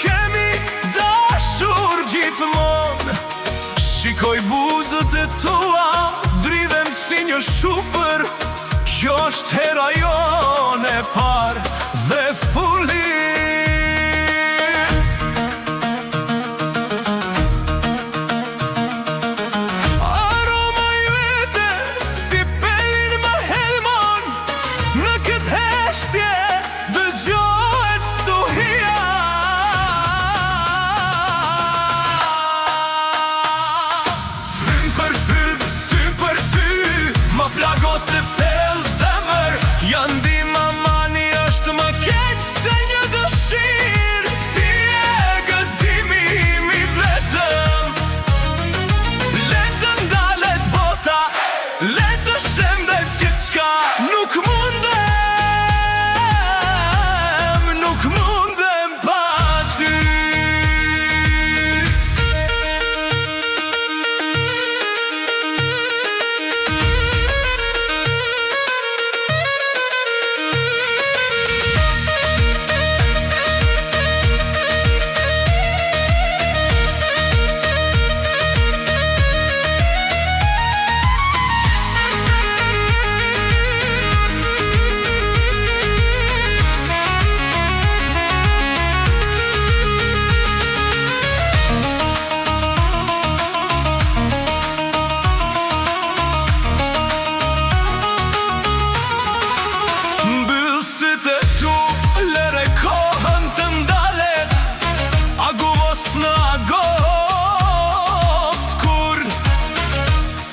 kemi dashur gjithmonë. Shikoj buzët e tua, dridhen si një shufër. Kjo është hera jone e parë dhe fullit. Aroma jete si pelin më helmon. Në këtë heshtje dëgjohet stuhia. Frym për frym, sy për sy, më plagos se fel zemër. Janë di mamani është më keq se një dëshirë. Ti e gëzimi im i vetëm. Le të ndalet bota, le të shembet gjithçka. Nuk mundem pa ty.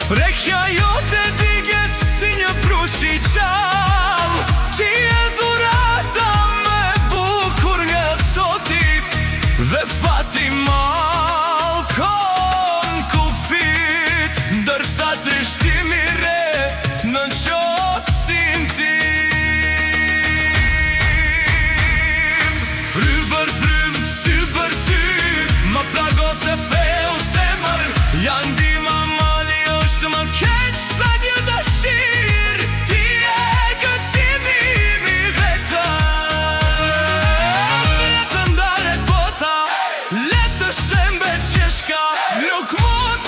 Prekja jote diget si një prush i qall. Ti e dhurata me bukur nga soti. Dhe fati malkon kufit, ndërsa të shtimi re në qoksin tim. Fry për frym, sy për sy, më plagos e fel zemër. Janë di mamali është më keq se një dëshirë. Ti e gëzimi im i vetëm. Le të ndalet bota, le të shembet gjithçka. Nuk mund